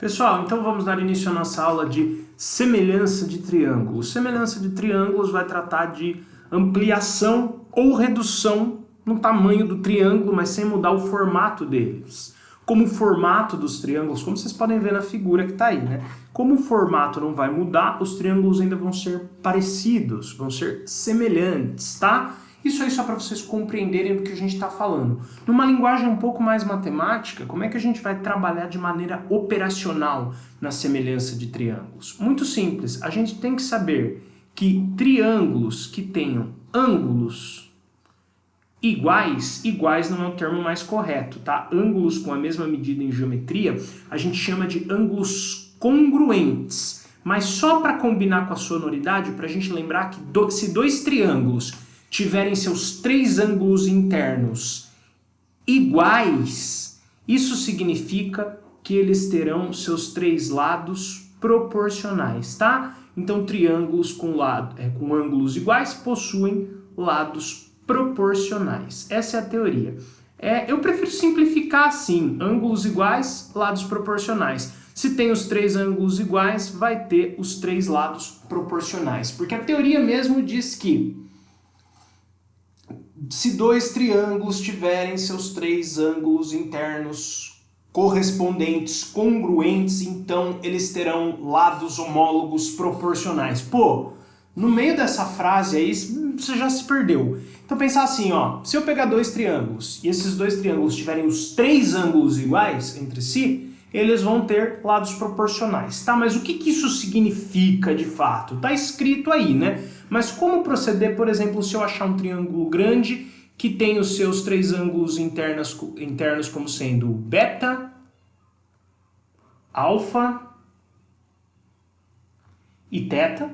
Pessoal, então vamos dar início à nossa aula de semelhança de triângulos. Semelhança de triângulos vai tratar de ampliação ou redução no tamanho do triângulo, mas sem mudar o formato deles. Como o formato dos triângulos, como vocês podem ver na figura que está aí, né? Como o formato não vai mudar, os triângulos ainda vão ser parecidos, vão ser semelhantes, tá? Isso aí só para vocês compreenderem do que a gente está falando. Numa linguagem um pouco mais matemática, como é que a gente vai trabalhar de maneira operacional na semelhança de triângulos? Muito simples, a gente tem que saber que triângulos que tenham ângulos iguais não é o termo mais correto, tá? Ângulos com a mesma medida em geometria, a gente chama de ângulos congruentes. Mas só para combinar com a sonoridade, para a gente lembrar que se dois triângulos tiverem seus três ângulos internos iguais, isso significa que eles terão seus três lados proporcionais, tá? Então triângulos com ângulos iguais possuem lados proporcionais. Essa é a teoria. Eu prefiro simplificar assim, ângulos iguais, lados proporcionais. Se tem os três ângulos iguais, vai ter os três lados proporcionais. Porque a teoria mesmo diz que se dois triângulos tiverem seus três ângulos internos correspondentes, congruentes, então eles terão lados homólogos proporcionais. Pô, no meio dessa frase aí, você já se perdeu. Então pensar assim, ó, se eu pegar dois triângulos e esses dois triângulos tiverem os três ângulos iguais entre si, eles vão ter lados proporcionais, tá? Mas o que isso significa de fato? Tá escrito aí, né? Mas como proceder, por exemplo, se eu achar um triângulo grande que tem os seus três ângulos internos como sendo beta, alfa e teta,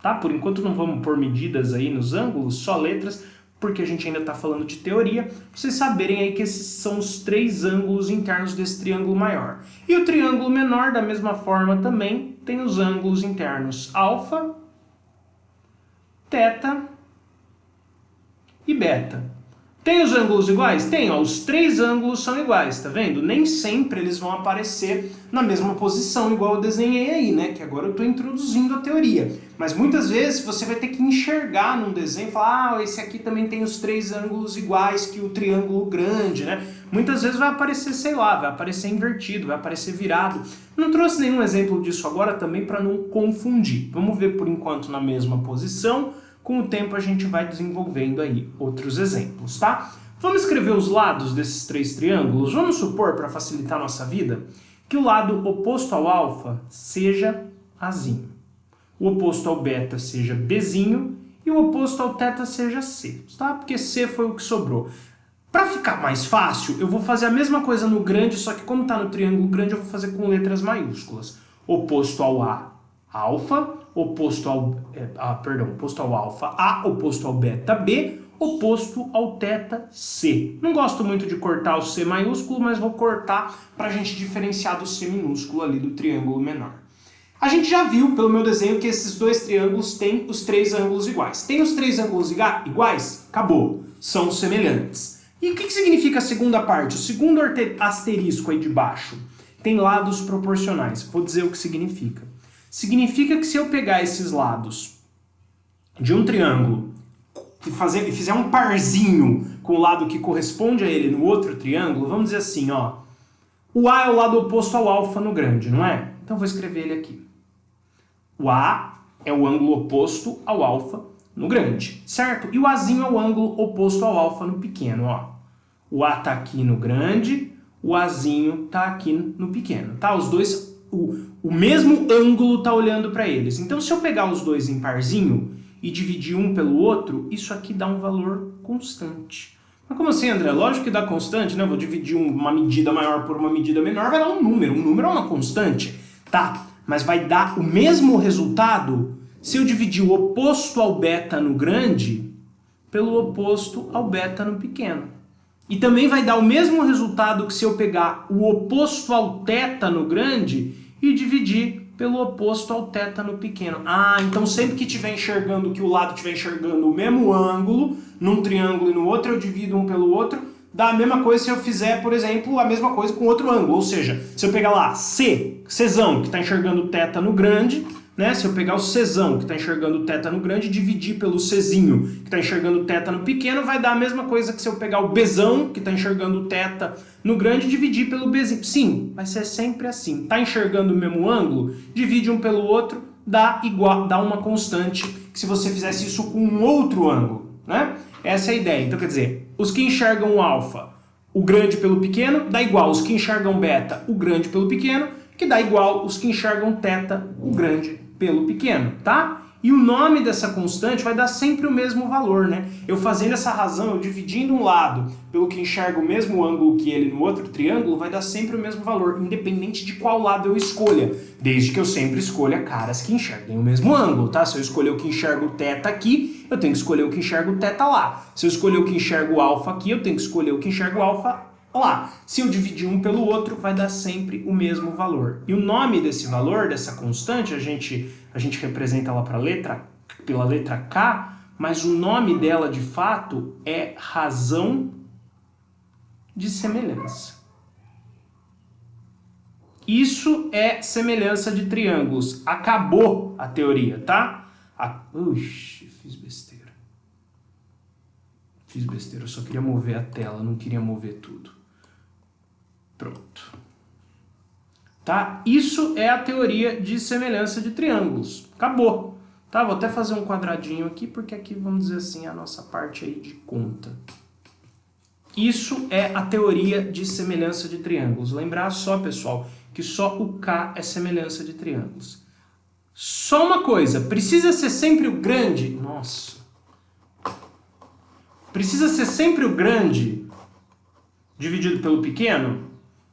tá? Por enquanto não vamos pôr medidas aí nos ângulos, só letras, porque a gente ainda está falando de teoria, para vocês saberem aí que esses são os três ângulos internos desse triângulo maior. E o triângulo menor, da mesma forma também, tem os ângulos internos alfa, teta e beta. Tem os ângulos iguais? Tem, ó, os três ângulos são iguais, tá vendo? Nem sempre eles vão aparecer na mesma posição, igual eu desenhei aí, né? Que agora eu estou introduzindo a teoria. Mas muitas vezes você vai ter que enxergar num desenho e falar, ah, esse aqui também tem os três ângulos iguais que o triângulo grande, né? Muitas vezes vai aparecer, sei lá, vai aparecer invertido, vai aparecer virado. Não trouxe nenhum exemplo disso agora também para não confundir. Vamos ver por enquanto na mesma posição. Com o tempo a gente vai desenvolvendo aí outros exemplos, tá? Vamos escrever os lados desses três triângulos? Vamos supor, para facilitar a nossa vida, que o lado oposto ao alfa seja Azinho, o oposto ao beta seja Bzinho e o oposto ao teta seja C, tá? Porque C foi o que sobrou. Para ficar mais fácil, eu vou fazer a mesma coisa no grande, só que como está no triângulo grande, eu vou fazer com letras maiúsculas. Oposto ao A, alfa, oposto ao alfa A, oposto ao beta B, oposto ao teta C. Não gosto muito de cortar o C maiúsculo, mas vou cortar para a gente diferenciar do C minúsculo ali do triângulo menor. A gente já viu pelo meu desenho que esses dois triângulos têm os três ângulos iguais. Tem os três ângulos iguais? Acabou. São semelhantes. E o que significa a segunda parte? O segundo asterisco aí de baixo tem lados proporcionais. Vou dizer o que significa. Significa que se eu pegar esses lados de um triângulo e fizer um parzinho com o lado que corresponde a ele no outro triângulo, vamos dizer assim, ó, o A é o lado oposto ao alfa no grande, não é? Então vou escrever ele aqui. O A é o ângulo oposto ao alfa no grande, certo? E o Azinho é o ângulo oposto ao alfa no pequeno, ó. O A tá aqui no grande, o Azinho tá aqui no pequeno, tá? Os dois, o mesmo ângulo tá olhando para eles. Então se eu pegar os dois em parzinho e dividir um pelo outro, isso aqui dá um valor constante. Mas como assim, André? Lógico que dá constante, né? Eu vou dividir uma medida maior por uma medida menor, vai dar um número. Um número é uma constante, tá? Mas vai dar o mesmo resultado se eu dividir o oposto ao beta no grande pelo oposto ao beta no pequeno. E também vai dar o mesmo resultado que se eu pegar o oposto ao teta no grande e dividir pelo oposto ao teta no pequeno. Ah, então sempre que estiver enxergando, que o lado estiver enxergando o mesmo ângulo, num triângulo e no outro, eu divido um pelo outro, dá a mesma coisa se eu fizer, por exemplo, a mesma coisa com outro ângulo. Ou seja, se eu pegar lá Czão, que está enxergando o tétano grande, né? Se eu pegar o Czão, que está enxergando o tétano grande, e dividir pelo Czinho, que está enxergando o tétano pequeno, vai dar a mesma coisa que se eu pegar o Bzão, que está enxergando o tétano grande, e dividir pelo Bzinho. Sim, vai ser sempre assim. Está enxergando o mesmo ângulo, divide um pelo outro, dá uma constante, que se você fizesse isso com um outro ângulo, né? Essa é a ideia. Então, quer dizer, os que enxergam o alfa, o grande pelo pequeno, dá igual os que enxergam beta, o grande pelo pequeno, que dá igual os que enxergam teta, o grande pelo pequeno, tá? E o nome dessa constante vai dar sempre o mesmo valor, né? Eu fazendo essa razão, eu dividindo um lado pelo que enxerga o mesmo ângulo que ele no outro triângulo, vai dar sempre o mesmo valor, independente de qual lado eu escolha, desde que eu sempre escolha caras que enxerguem o mesmo ângulo, tá? Se eu escolher o que enxerga o teta aqui, eu tenho que escolher o que enxerga o teta lá. Se eu escolher o que enxerga o alfa aqui, eu tenho que escolher o que enxerga o alfa lá. Se eu dividir um pelo outro, vai dar sempre o mesmo valor. E o nome desse valor, dessa constante, a gente representa ela pela letra K, mas o nome dela de fato é razão de semelhança. Isso é semelhança de triângulos. Acabou a teoria, tá? Uxi, fiz besteira. Fiz besteira, eu só queria mover a tela, não queria mover tudo. Pronto. Tá? Isso é a teoria de semelhança de triângulos. Acabou. Tá? Vou até fazer um quadradinho aqui, porque aqui, vamos dizer assim, é a nossa parte aí de conta. Isso é a teoria de semelhança de triângulos. Lembrar só, pessoal, que só o K é semelhança de triângulos. Só uma coisa, precisa ser sempre o grande? Nossa. Precisa ser sempre o grande dividido pelo pequeno?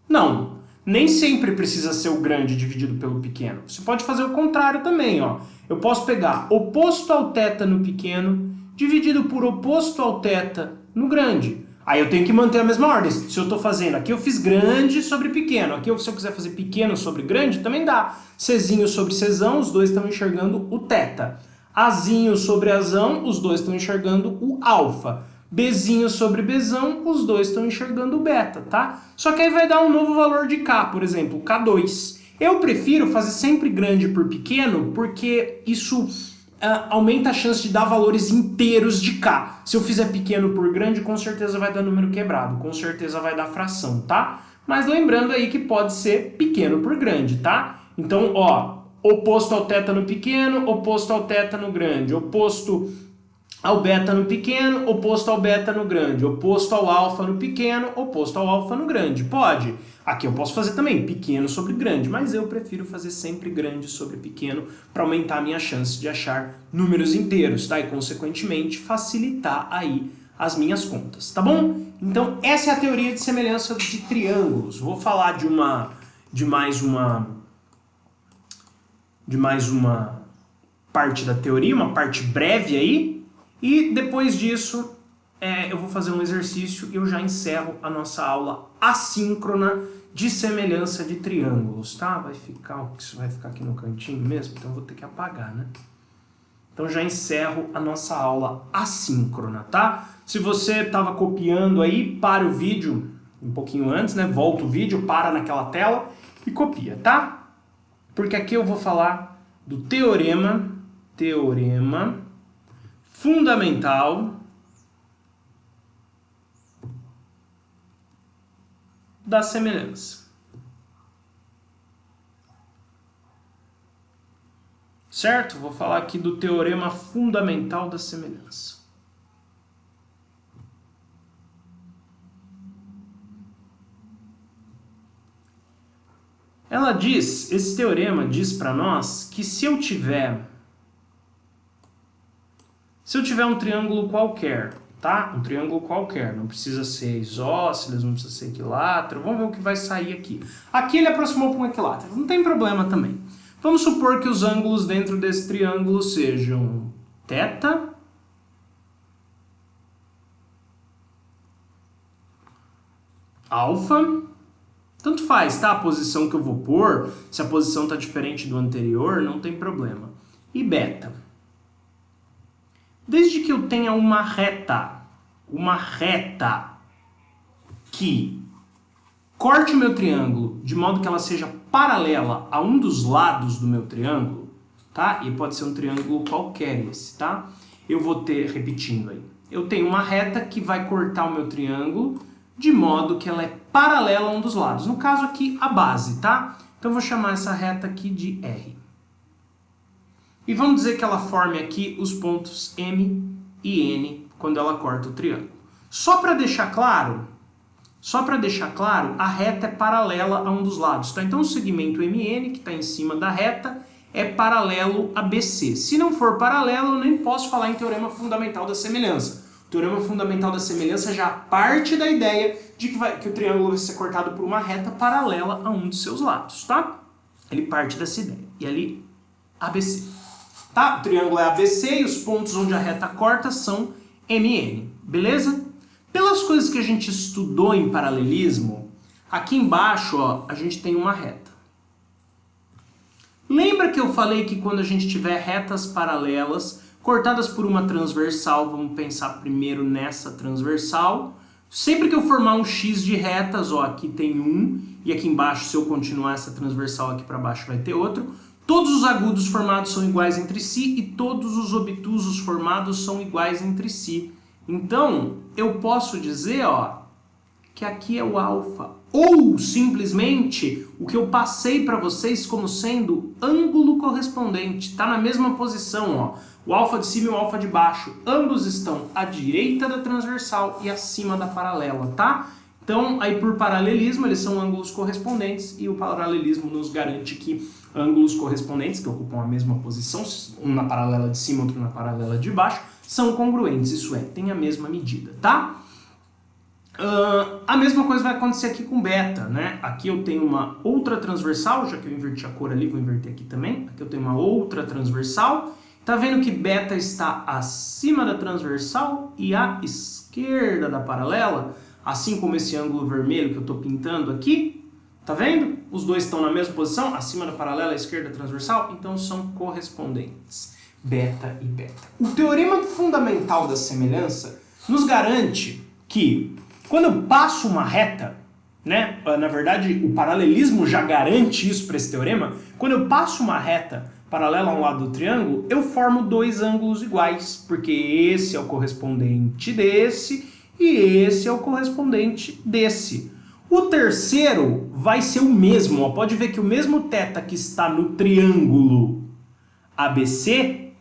Não. Nem sempre precisa ser o grande dividido pelo pequeno. Você pode fazer o contrário também, ó. Eu posso pegar oposto ao θ no pequeno dividido por oposto ao θ no grande. Aí eu tenho que manter a mesma ordem. Se eu estou fazendo aqui, eu fiz grande sobre pequeno. Aqui, se eu quiser fazer pequeno sobre grande, também dá. Czinho sobre Czão, os dois estão enxergando o θ. Azinho sobre Azão, os dois estão enxergando o alfa. Bzinho sobre Bzão, os dois estão enxergando o beta, tá? Só que aí vai dar um novo valor de K, por exemplo, K2. Eu prefiro fazer sempre grande por pequeno, porque isso aumenta a chance de dar valores inteiros de K. Se eu fizer pequeno por grande, com certeza vai dar número quebrado, com certeza vai dar fração, tá? Mas lembrando aí que pode ser pequeno por grande, tá? Então, ó, oposto ao θ no pequeno, oposto ao θ no grande, oposto ao beta no pequeno, oposto ao beta no grande, oposto ao alfa no pequeno, oposto ao alfa no grande. Pode. Aqui eu posso fazer também pequeno sobre grande, mas eu prefiro fazer sempre grande sobre pequeno para aumentar a minha chance de achar números inteiros, tá? E consequentemente facilitar aí as minhas contas, tá bom? Então essa é a teoria de semelhança de triângulos. Vou falar de mais uma parte da teoria, uma parte breve aí. E depois disso, eu vou fazer um exercício e eu já encerro a nossa aula assíncrona de semelhança de triângulos, tá? Isso vai ficar aqui no cantinho mesmo, então eu vou ter que apagar, né? Então já encerro a nossa aula assíncrona, tá? Se você estava copiando aí, para o vídeo um pouquinho antes, né? Volta o vídeo, para naquela tela e copia, tá? Porque aqui eu vou falar do teorema fundamental da semelhança. Certo? Vou falar aqui do teorema fundamental da semelhança. Esse teorema diz para nós que se eu tiver um triângulo qualquer, tá? Um triângulo qualquer, não precisa ser isósceles, não precisa ser equilátero, vamos ver o que vai sair aqui. Aqui ele aproximou para um equilátero, não tem problema também. Vamos supor que os ângulos dentro desse triângulo sejam θ, alfa, tanto faz, tá? A posição que eu vou pôr, se a posição está diferente do anterior, não tem problema. E beta. Desde que eu tenha uma reta, que corte o meu triângulo de modo que ela seja paralela a um dos lados do meu triângulo, tá? E pode ser um triângulo qualquer esse, tá? Eu vou ter, repetindo aí, eu tenho uma reta que vai cortar o meu triângulo de modo que ela é paralela a um dos lados. No caso aqui, a base, tá? Então eu vou chamar essa reta aqui de R. E vamos dizer que ela forme aqui os pontos M e N quando ela corta o triângulo. Só para deixar claro, a reta é paralela a um dos lados, tá? Então o segmento MN, que está em cima da reta, é paralelo a BC. Se não for paralelo, eu nem posso falar em teorema fundamental da semelhança. O teorema fundamental da semelhança já parte da ideia de que o triângulo vai ser cortado por uma reta paralela a um dos seus lados, tá? Ele parte dessa ideia. E ali, ABC. Tá? O triângulo é ABC e os pontos onde a reta corta são MN. Beleza? Pelas coisas que a gente estudou em paralelismo, aqui embaixo ó, a gente tem uma reta. Lembra que eu falei que quando a gente tiver retas paralelas, cortadas por uma transversal, vamos pensar primeiro nessa transversal, sempre que eu formar um X de retas, ó, aqui tem um, e aqui embaixo, se eu continuar essa transversal aqui para baixo, vai ter outro, todos os agudos formados são iguais entre si e todos os obtusos formados são iguais entre si. Então, eu posso dizer ó, que aqui é o alfa. Ou, simplesmente, o que eu passei para vocês como sendo ângulo correspondente. Está na mesma posição, ó. O alfa de cima e o alfa de baixo. Ambos estão à direita da transversal e acima da paralela, tá? Então, aí por paralelismo, eles são ângulos correspondentes e o paralelismo nos garante que ângulos correspondentes, que ocupam a mesma posição, um na paralela de cima, outro na paralela de baixo, são congruentes, isso é, tem a mesma medida, tá? A mesma coisa vai acontecer aqui com beta, né? Aqui eu tenho uma outra transversal, já que eu inverti a cor ali, vou inverter aqui também. Aqui eu tenho uma outra transversal. Tá vendo que beta está acima da transversal e à esquerda da paralela? Assim como esse ângulo vermelho que eu estou pintando aqui. Tá vendo? Os dois estão na mesma posição, acima da paralela, à esquerda da transversal, então são correspondentes. Beta e beta. O teorema fundamental da semelhança nos garante que quando eu passo uma reta, né, na verdade o paralelismo já garante isso para esse teorema, quando eu passo uma reta paralela a um lado do triângulo, eu formo dois ângulos iguais, porque esse é o correspondente desse e esse é o correspondente desse. O terceiro vai ser o mesmo, ó. Pode ver que o mesmo θ que está no triângulo ABC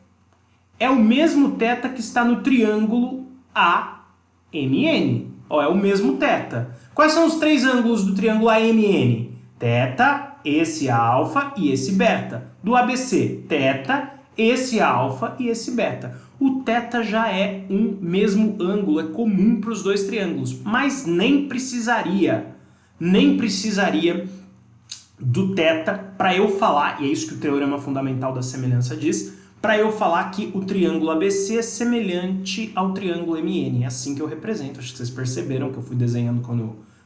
é o mesmo θ que está no triângulo AMN. Ó, é o mesmo θ. Quais são os três ângulos do triângulo AMN? Θ, esse alfa e esse beta. Do ABC, θ, esse alfa e esse beta. O θ já é um mesmo ângulo, é comum para os dois triângulos, mas nem precisaria do θ para eu falar, e é isso que o teorema fundamental da semelhança diz, para eu falar que o triângulo ABC é semelhante ao triângulo MN. É assim que eu represento. Acho que vocês perceberam que eu fui desenhando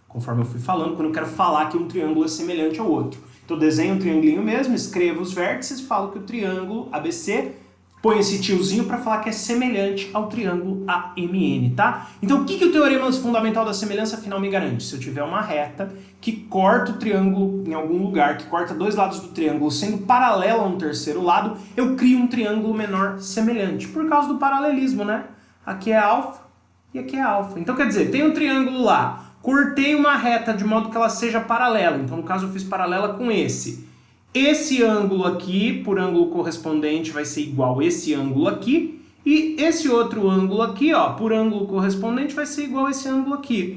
conforme eu fui falando, quando eu quero falar que um triângulo é semelhante ao outro. Então eu desenho um triangulinho mesmo, escrevo os vértices, falo que o triângulo ABC, põe esse tiozinho para falar que é semelhante ao triângulo AMN, tá? Então o que o teorema fundamental da semelhança afinal me garante? Se eu tiver uma reta que corta o triângulo em algum lugar, que corta dois lados do triângulo sendo paralelo a um terceiro lado, eu crio um triângulo menor semelhante, por causa do paralelismo, né? Aqui é alfa e aqui é alfa. Então quer dizer, tem um triângulo lá, cortei uma reta de modo que ela seja paralela, então no caso eu fiz paralela com esse. Esse ângulo aqui, por ângulo correspondente, vai ser igual a esse ângulo aqui. E esse outro ângulo aqui, ó, por ângulo correspondente, vai ser igual a esse ângulo aqui.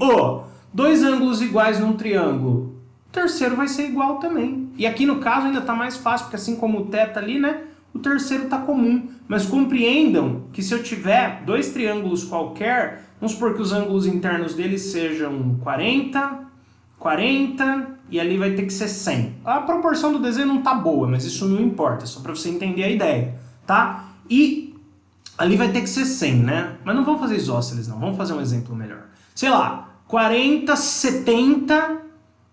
Dois ângulos iguais num triângulo. O terceiro vai ser igual também. E aqui no caso ainda está mais fácil, porque assim como o θ ali, né, o terceiro está comum. Mas compreendam que se eu tiver dois triângulos qualquer, vamos supor que os ângulos internos deles sejam 40, 40... e ali vai ter que ser 100. A proporção do desenho não tá boa, mas isso não importa, é só para você entender a ideia, tá? E ali vai ter que ser 100, né? Mas não vamos fazer isósceles, não. Vamos fazer um exemplo melhor. Sei lá, 40, 70,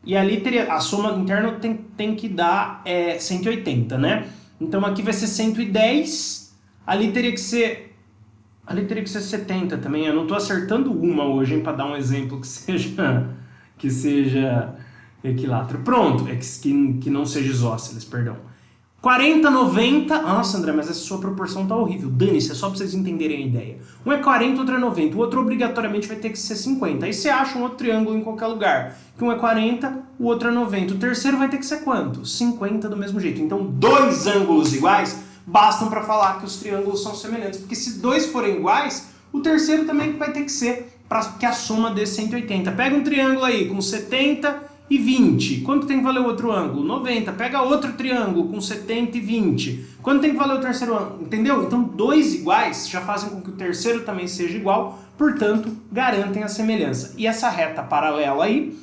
e ali teria a soma interna tem que dar 180, né? Então aqui vai ser 110, ali teria que ser 70 também. Eu não tô acertando uma hoje, hein, para dar um exemplo que seja que seja equilátero. Pronto, que não seja isósceles, perdão. 40, 90... Nossa, André, mas essa sua proporção tá horrível. Dane-se, é só pra vocês entenderem a ideia. Um é 40, outro é 90. O outro obrigatoriamente vai ter que ser 50. Aí você acha um outro triângulo em qualquer lugar. Que um é 40, o outro é 90. O terceiro vai ter que ser quanto? 50 do mesmo jeito. Então, dois ângulos iguais bastam para falar que os triângulos são semelhantes. Porque se dois forem iguais, o terceiro também vai ter que ser para que a soma dê 180. Pega um triângulo aí com 70 e 20. Quanto tem que valer o outro ângulo? 90. Pega outro triângulo com 70 e 20. Quanto tem que valer o terceiro ângulo? Entendeu? Então, dois iguais já fazem com que o terceiro também seja igual, portanto, garantem a semelhança. E essa reta paralela aí,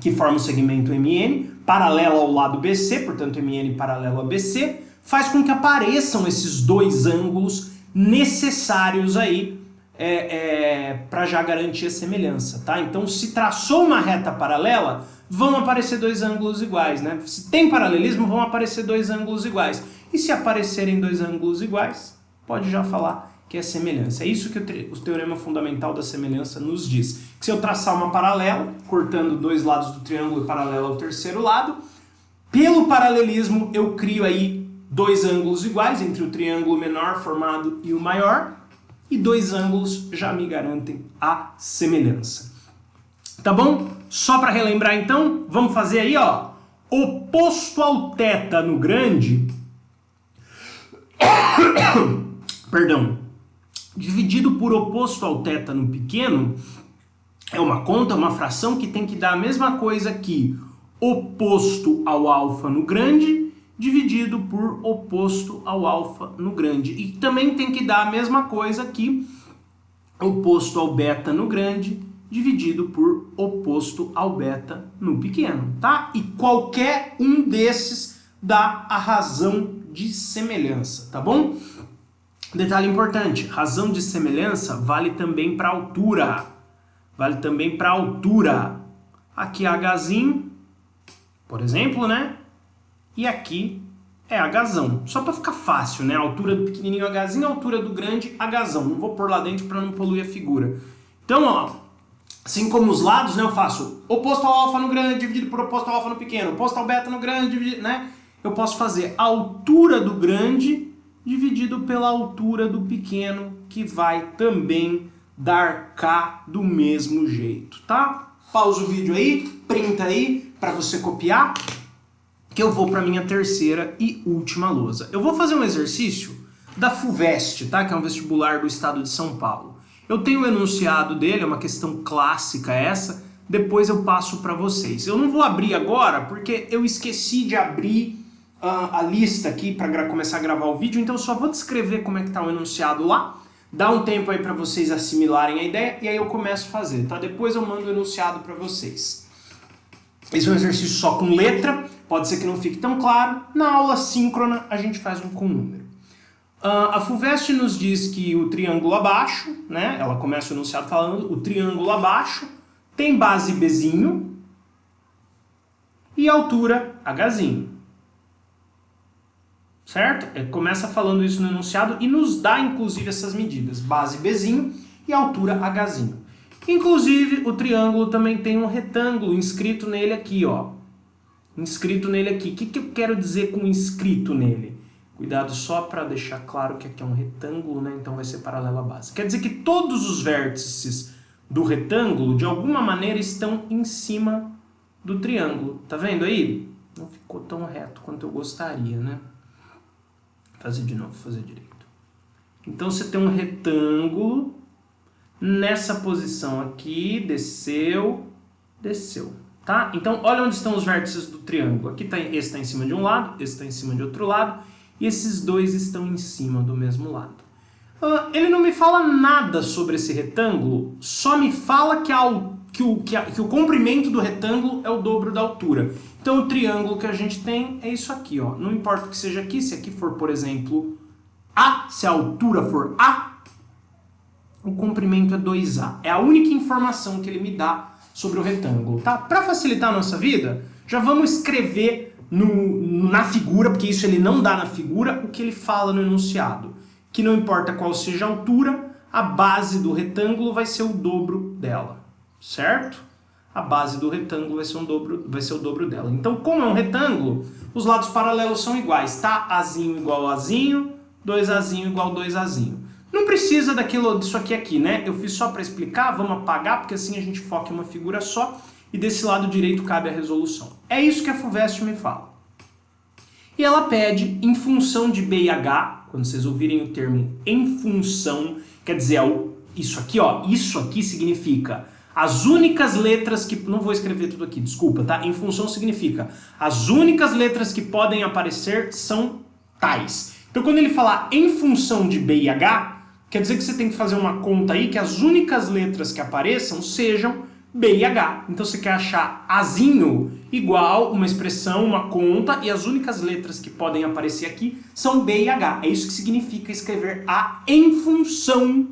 que forma o segmento MN, paralela ao lado BC, portanto, MN paralelo a BC, faz com que apareçam esses dois ângulos necessários aí para já garantir a semelhança, tá? Então, se traçou uma reta paralela, vão aparecer dois ângulos iguais, né? Se tem paralelismo, vão aparecer dois ângulos iguais. E se aparecerem dois ângulos iguais, pode já falar que é semelhança. É isso que o teorema fundamental da semelhança nos diz. Que se eu traçar uma paralela, cortando dois lados do triângulo e paralelo ao terceiro lado, pelo paralelismo eu crio aí dois ângulos iguais entre o triângulo menor formado e o maior, e dois ângulos já me garantem a semelhança. Tá bom? Só para relembrar então, vamos fazer aí, ó, oposto ao θ no grande, perdão, dividido por oposto ao θ no pequeno, é uma conta, uma fração que tem que dar a mesma coisa que oposto ao alfa no grande, dividido por oposto ao alfa no grande. E também tem que dar a mesma coisa que oposto ao beta no grande, dividido por oposto ao beta no pequeno, tá? E qualquer um desses dá a razão de semelhança, tá bom? Detalhe importante, razão de semelhança vale também para altura. Vale também para altura. Aqui é Hzinho, por exemplo, né? E aqui é Hzão. Só para ficar fácil, né? A altura do pequenininho Hzinho, a altura do grande Hzão. Não vou pôr lá dentro para não poluir a figura. Então, ó, assim como os lados, né? Eu faço oposto ao alfa no grande dividido por oposto ao alfa no pequeno. Oposto ao beta no grande dividido, né? Eu posso fazer a altura do grande dividido pela altura do pequeno, que vai também dar K do mesmo jeito, tá? Pausa o vídeo aí, printa aí para você copiar, que eu vou para minha terceira e última lousa. Eu vou fazer um exercício da FUVEST, tá? Que é um vestibular do estado de São Paulo. Eu tenho o enunciado dele, é uma questão clássica essa, depois eu passo para vocês. Eu não vou abrir agora porque eu esqueci de abrir a lista aqui para começar a gravar o vídeo, então eu só vou descrever como é que tá o enunciado lá, dá um tempo aí para vocês assimilarem a ideia e aí eu começo a fazer, tá? Depois eu mando o enunciado para vocês. Esse é um exercício só com letra, pode ser que não fique tão claro. Na aula síncrona a gente faz um com número. A FUVEST nos diz que o triângulo abaixo, né? Ela começa o enunciado falando o triângulo abaixo tem base Bzinho e altura Hzinho. Certo? Começa falando isso no enunciado e nos dá inclusive essas medidas, base Bzinho e altura Hzinho. Inclusive o triângulo também tem um retângulo inscrito nele aqui, ó. Inscrito nele aqui. O que eu quero dizer com inscrito nele? Cuidado só para deixar claro que aqui é um retângulo, né? Então vai ser paralelo à base. Quer dizer que todos os vértices do retângulo de alguma maneira estão em cima do triângulo. Tá vendo aí? Não ficou tão reto quanto eu gostaria, né? Fazer de novo, fazer direito. Então você tem um retângulo nessa posição aqui, desceu, desceu, tá? Então olha onde estão os vértices do triângulo. Aqui tá, esse está em cima de um lado, esse está em cima de outro lado, e esses dois estão em cima do mesmo lado. Ele não me fala nada sobre esse retângulo, só me fala que o comprimento do retângulo é o dobro da altura. Então o triângulo que a gente tem é isso aqui, ó. Não importa o que seja aqui, se aqui for, por exemplo, A, se a altura for A, o comprimento é 2A. É a única informação que ele me dá sobre o retângulo, tá? Para facilitar a nossa vida, já vamos escrever na figura, porque isso ele não dá na figura, o que ele fala no enunciado. Que não importa qual seja a altura, a base do retângulo vai ser o dobro dela, certo? a base do retângulo vai ser o dobro dela. Então, como é um retângulo, os lados paralelos são iguais, tá? Azinho igual a Azinho, 2Azinho igual a 2Azinho. Não precisa disso aqui, né? Eu fiz só para explicar, vamos apagar, porque assim a gente foca em uma figura só, e desse lado direito cabe a resolução. É isso que a FUVEST me fala. E ela pede em função de B e H, quando vocês ouvirem o termo em função, quer dizer, isso aqui, ó, isso aqui significa as únicas letras que... Não vou escrever tudo aqui, desculpa, tá? Em função significa as únicas letras que podem aparecer são tais. Então quando ele falar em função de B e H, quer dizer que você tem que fazer uma conta aí que as únicas letras que apareçam sejam B e H. Então você quer achar Azinho igual uma expressão, uma conta, e as únicas letras que podem aparecer aqui são B e H. É isso que significa escrever A em função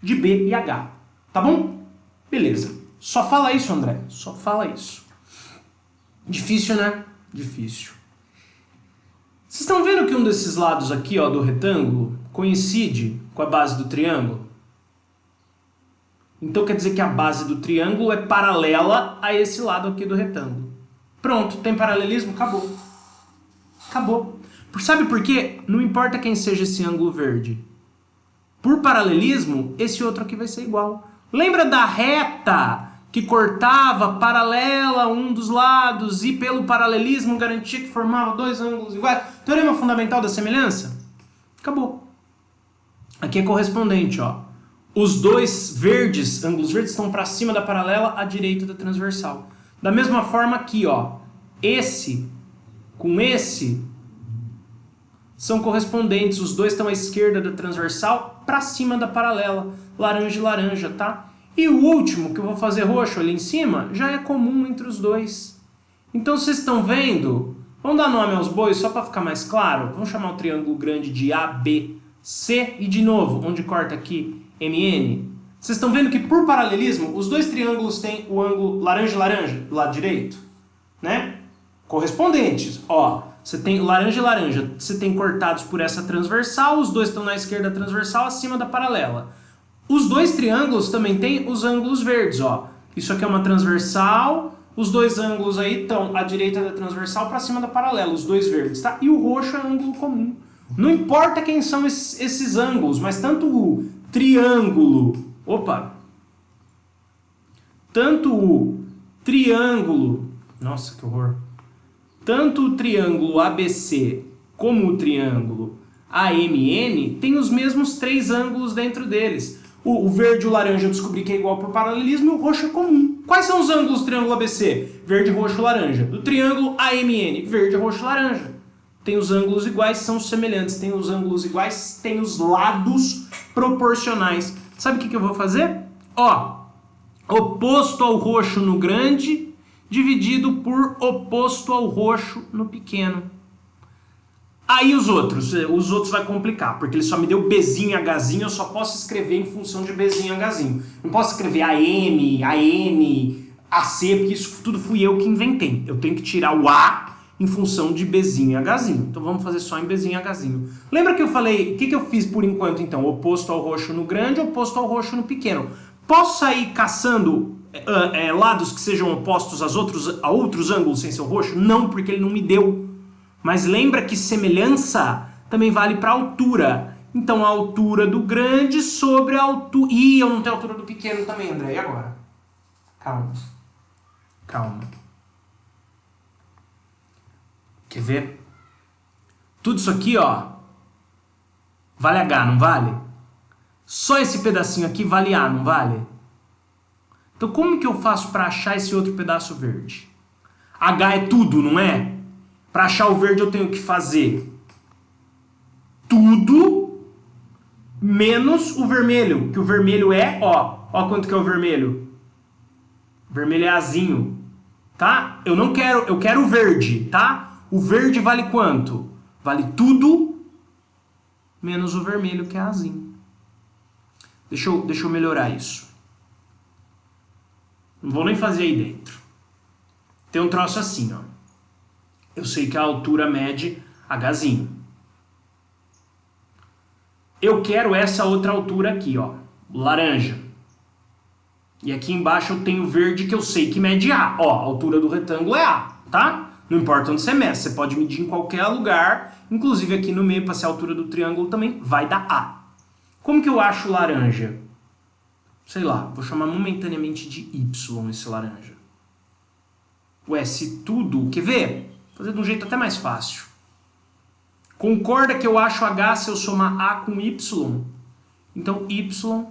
de B e H. Tá bom? Beleza. Só fala isso, André. Só fala isso. Difícil, né? Difícil. Vocês estão vendo que um desses lados aqui, ó, do retângulo coincide com a base do triângulo? Então quer dizer que a base do triângulo é paralela a esse lado aqui do retângulo. Pronto, tem paralelismo? Acabou. Acabou. Sabe por quê? Não importa quem seja esse ângulo verde. Por paralelismo, esse outro aqui vai ser igual. Lembra da reta que cortava paralela a um dos lados e pelo paralelismo garantia que formava dois ângulos iguais? Teorema fundamental da semelhança? Acabou. Aqui é correspondente, ó. Os dois verdes, ângulos verdes, estão para cima da paralela à direita da transversal. Da mesma forma aqui, ó, esse com esse são correspondentes. Os dois estão à esquerda da transversal para cima da paralela. Laranja e laranja, tá? E o último, que eu vou fazer roxo ali em cima, já é comum entre os dois. Então vocês estão vendo? Vamos dar nome aos bois só para ficar mais claro? Vamos chamar o triângulo grande de ABC e de novo, onde corta aqui? MN. Vocês estão vendo que por paralelismo, os dois triângulos têm o ângulo laranja e laranja do lado direito, né? Correspondentes. Ó, você tem laranja e laranja, você tem cortados por essa transversal, os dois estão na esquerda da transversal, acima da paralela. Os dois triângulos também têm os ângulos verdes, ó. Isso aqui é uma transversal, os dois ângulos aí estão à direita da transversal para cima da paralela, os dois verdes, tá? E o roxo é ângulo comum. Não importa quem são esses ângulos, mas tanto o triângulo, tanto o triângulo, nossa que horror, tanto o triângulo ABC como o triângulo AMN tem os mesmos três ângulos dentro deles. O verde e o laranja eu descobri que é igual por paralelismo e o roxo é comum. Quais são os ângulos do triângulo ABC? Verde, roxo, laranja. Do triângulo AMN, verde, roxo, laranja. Tem os ângulos iguais, são semelhantes. Tem os ângulos iguais, tem os lados proporcionais. Sabe o que eu vou fazer? Ó, oposto ao roxo no grande, dividido por oposto ao roxo no pequeno. Aí os outros vai complicar, porque ele só me deu Bzinho e Hzinho, eu só posso escrever em função de Bzinho e Hzinho. Não posso escrever AM, AN, AC, porque isso tudo fui eu que inventei. Eu tenho que tirar o A em função de Bzinho e Hzinho. Então vamos fazer só em Bzinho e Hzinho. Lembra que eu falei, o que eu fiz por enquanto então? Oposto ao roxo no grande, oposto ao roxo no pequeno. Posso sair caçando lados que sejam opostos a outros ângulos sem ser o roxo? Não, porque ele não me deu. Mas lembra que semelhança também vale para altura. Então a altura do grande sobre a altura... Ih, eu não tenho a altura do pequeno também, André. E agora? Calma. Calma. Quer ver? Tudo isso aqui, ó, vale H, não vale? Só esse pedacinho aqui vale A, não vale? Então como que eu faço para achar esse outro pedaço verde? H é tudo, não é? Para achar o verde eu tenho que fazer tudo menos o vermelho, que o vermelho é, ó quanto que é o vermelho. O vermelho é Azinho, tá? Eu quero o verde, tá? O verde vale quanto? Vale tudo menos o vermelho, que é Azinho. Deixa eu melhorar isso. Não vou nem fazer aí dentro. Tem um troço assim, ó. Eu sei que a altura mede Hzinho. Eu quero essa outra altura aqui, ó, laranja. E aqui embaixo eu tenho verde que eu sei que mede A. Ó, a altura do retângulo é A, tá? Não importa onde você mede, você pode medir em qualquer lugar, inclusive aqui no meio, para ser a altura do triângulo também, vai dar A. Como que eu acho laranja? Sei lá, vou chamar momentaneamente de Y esse laranja. Ué, se tudo... Quer ver? Vou fazer de um jeito até mais fácil. Concorda que eu acho H se eu somar A com Y? Então, Y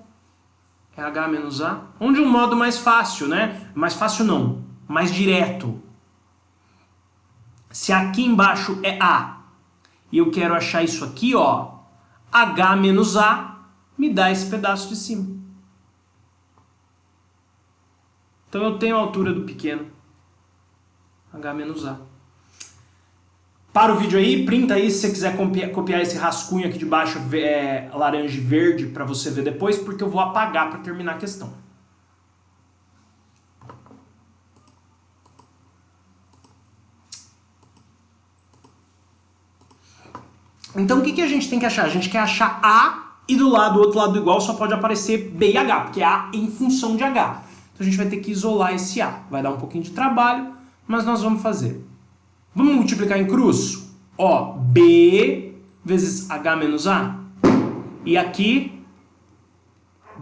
é H menos A. Onde um modo mais fácil, né? Mais fácil não, mais direto. Se aqui embaixo é A, e eu quero achar isso aqui, ó, H menos A me dá esse pedaço de cima. Então eu tenho a altura do pequeno. H menos A. Para o vídeo aí, printa aí se você quiser copiar esse rascunho aqui de baixo, laranja e verde, para você ver depois, porque eu vou apagar para terminar a questão. Então o que a gente tem que achar? A gente quer achar A e do outro lado do igual só pode aparecer B e H, porque é A em função de H. Então a gente vai ter que isolar esse A. Vai dar um pouquinho de trabalho, mas nós vamos fazer. Vamos multiplicar em cruz? Ó, B vezes H menos A. E aqui,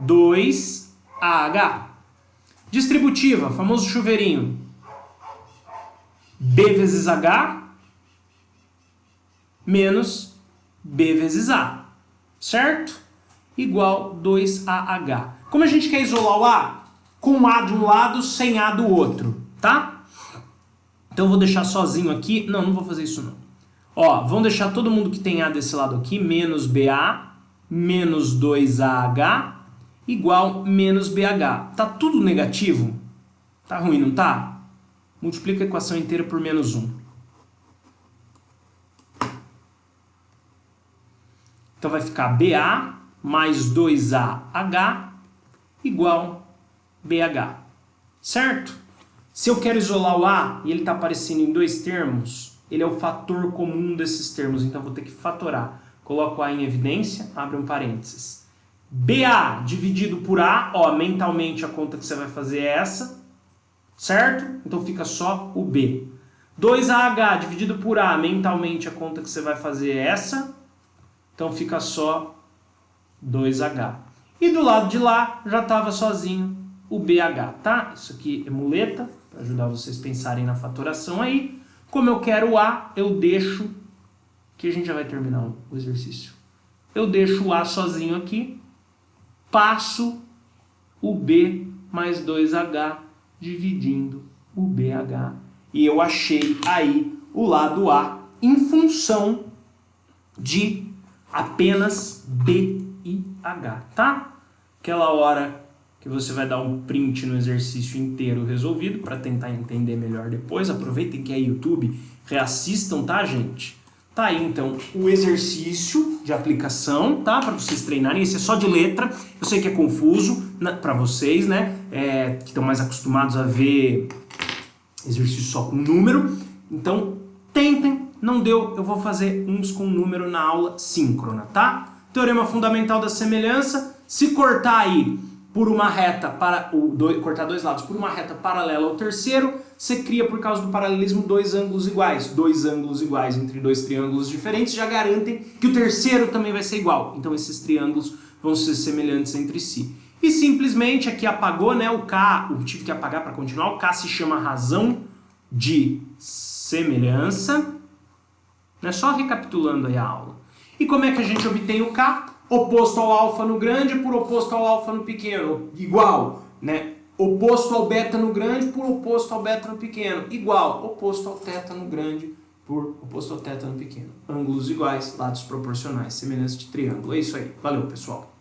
2AH. Distributiva, famoso chuveirinho. B vezes H menos B vezes A. Certo? Igual 2AH. Como a gente quer isolar o A? Com A de um lado, sem A do outro. Tá? Então eu vou deixar sozinho aqui. Não, não vou fazer isso não. Ó, vamos deixar todo mundo que tem A desse lado aqui, menos BA, menos 2AH, igual menos BH. Tá tudo negativo? Tá ruim, não tá? Multiplica a equação inteira por menos 1. Então vai ficar BA mais 2AH igual BH. Certo? Se eu quero isolar o A e ele está aparecendo em dois termos, ele é o fator comum desses termos, então eu vou ter que fatorar. Coloco A em evidência, abre um parênteses. BA dividido por A, ó, mentalmente a conta que você vai fazer é essa, certo? Então fica só o B. 2AH dividido por A, mentalmente a conta que você vai fazer é essa, então fica só 2H. E do lado de lá já estava sozinho o BH, tá? Isso aqui é muleta, para ajudar vocês a pensarem na fatoração aí. Como eu quero o A, eu deixo, que a gente já vai terminar o exercício. Eu deixo o A sozinho aqui, passo o B mais 2H dividindo o BH. E eu achei aí o lado A em função de apenas B e H, tá? Aquela hora que você vai dar um print no exercício inteiro resolvido para tentar entender melhor depois. Aproveitem que é YouTube, reassistam, tá, gente? Tá aí, então, o exercício de aplicação, tá? Para vocês treinarem. Esse é só de letra. Eu sei que é confuso para vocês, né? Que estão mais acostumados a ver exercício só com número. Então, tentem. Não deu, eu vou fazer uns com número na aula síncrona, tá? Teorema fundamental da semelhança. Se cortar aí por uma reta, cortar dois lados por uma reta paralela ao terceiro, você cria, por causa do paralelismo, dois ângulos iguais. Dois ângulos iguais entre dois triângulos diferentes já garantem que o terceiro também vai ser igual. Então esses triângulos vão ser semelhantes entre si. E simplesmente aqui apagou, né, o K, eu tive que apagar para continuar, o K se chama razão de semelhança. Né, só recapitulando aí a aula. E como é que a gente obtém o K? Oposto ao alfa no grande por oposto ao alfa no pequeno, igual, né? Oposto ao beta no grande por oposto ao beta no pequeno, igual, oposto ao teta no grande por oposto ao teta no pequeno. Ângulos iguais, lados proporcionais, semelhança de triângulo. É isso aí. Valeu, pessoal.